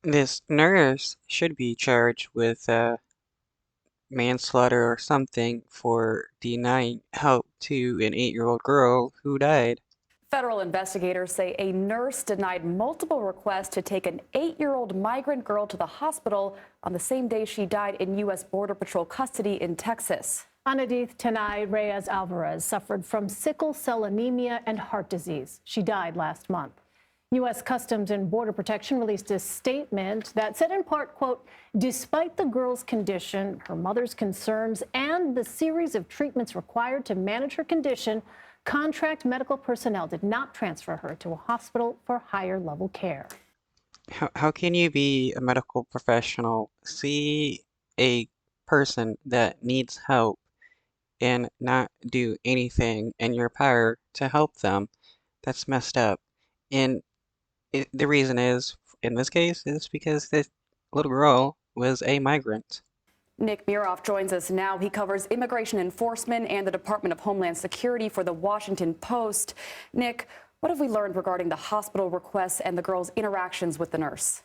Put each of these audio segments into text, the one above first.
This nurse should be charged with manslaughter or something for denying help to an 8-year-old girl who died. Federal investigators say a nurse denied multiple requests to take an 8-year-old migrant girl to the hospital on the same day she died in U.S. Border Patrol custody in Texas. Anadith Tanay Reyes Alvarez suffered from sickle cell anemia and heart disease. She died last month. U.S. Customs and Border Protection released a statement that said in part, quote, despite the girl's condition, her mother's concerns, and the series of treatments required to manage her condition, contract medical personnel did not transfer her to a hospital for higher level care. How can you be a medical professional, see a person that needs help, and not do anything in your power to help them? That's messed up. And the reason is, in this case, is because this little girl was a migrant. Nick Muroff joins us now. He covers immigration enforcement and the Department of Homeland Security for the Washington Post. Nick, what have we learned regarding the hospital requests and the girl's interactions with the nurse?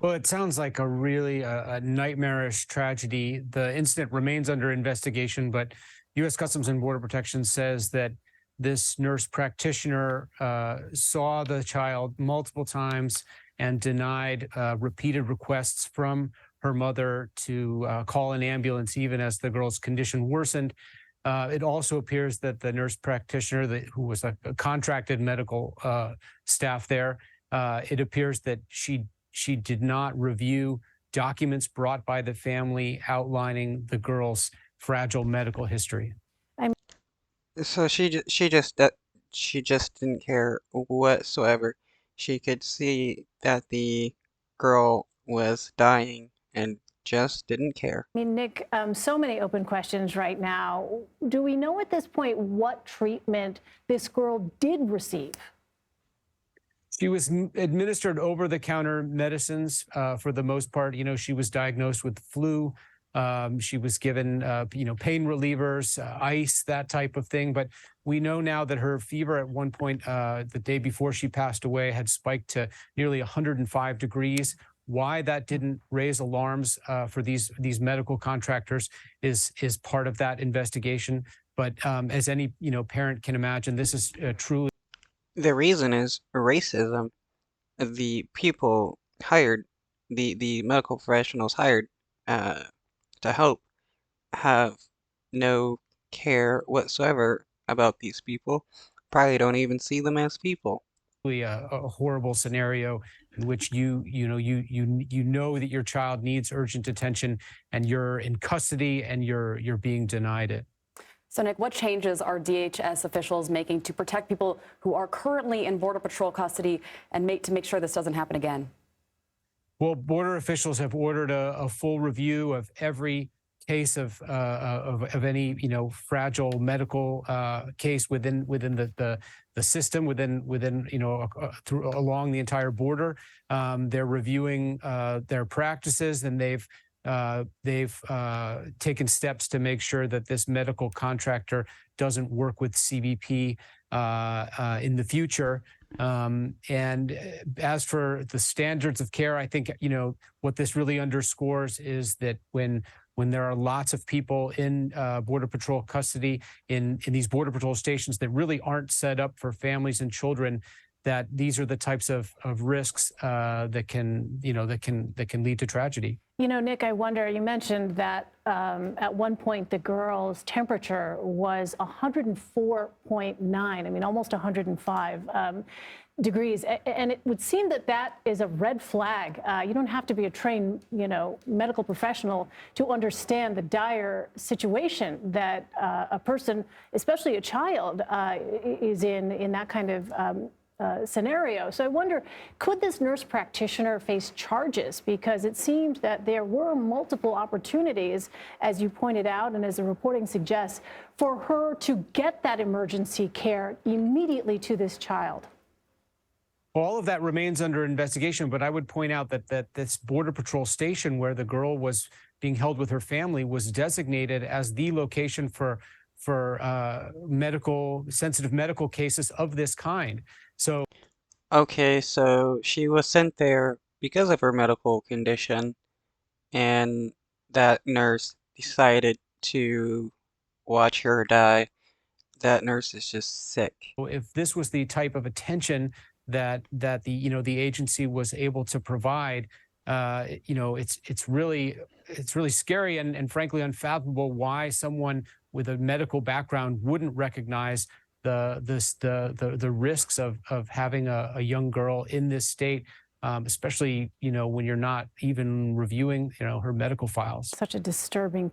Well, it sounds like a really nightmarish tragedy. The incident remains under investigation, but U.S. Customs and Border Protection says that this nurse practitioner saw the child multiple times and denied repeated requests from her mother to call an ambulance, even as the girl's condition worsened. It also appears that the nurse practitioner, who was a contracted medical staff there, it appears that she did not review documents brought by the family outlining the girl's fragile medical history. So she just didn't care whatsoever. She could see that the girl was dying and just didn't care. I mean, Nick, so many open questions right now. Do we know at this point what treatment this girl did receive? She was administered over-the-counter medicines for the most part. You know, she was diagnosed with flu. She was given, pain relievers, ice, that type of thing. But we know now that her fever at one point, the day before she passed away, had spiked to nearly 105 degrees. Why that didn't raise alarms for these medical contractors is part of that investigation. But as any parent can imagine, this is truly. The reason is racism. The people hired, the medical professionals hired to help, have no care whatsoever about these people. Probably don't even see them as people. A horrible scenario in which you know that your child needs urgent attention and you're in custody and you're being denied it. So, Nick, what changes are DHS officials making to protect people who are currently in Border Patrol custody and to make sure this doesn't happen again? Well, border officials have ordered a full review of every case of any fragile medical case within the system within along the entire border. They're reviewing their practices, and they've taken steps to make sure that this medical contractor doesn't work with CBP in the future. And as for the standards of care, I think, what this really underscores is that when there are lots of people in Border Patrol custody in these Border Patrol stations that really aren't set up for families and children, that these are the types of risks that can lead to tragedy. Nick, I wonder, you mentioned that at one point the girl's temperature was 104.9, I mean, almost 105 degrees. And it would seem that that is a red flag. You don't have to be a trained, medical professional to understand the dire situation that a person, especially a child, is in that kind of scenario. So I wonder, could this nurse practitioner face charges? Because it seemed that there were multiple opportunities, as you pointed out, and as the reporting suggests, for her to get that emergency care immediately to this child. All of that remains under investigation, but I would point out that this Border Patrol station where the girl was being held with her family was designated as the location for sensitive medical cases of this kind. So, Okay, so she was sent there because of her medical condition, and that nurse decided to watch her die. That nurse is just sick. If this was the type of attention that the the agency was able to provide, it's really scary and frankly unfathomable why someone with a medical background wouldn't recognize the risks of having a young girl in this state, especially when you're not even reviewing her medical files. Such a disturbing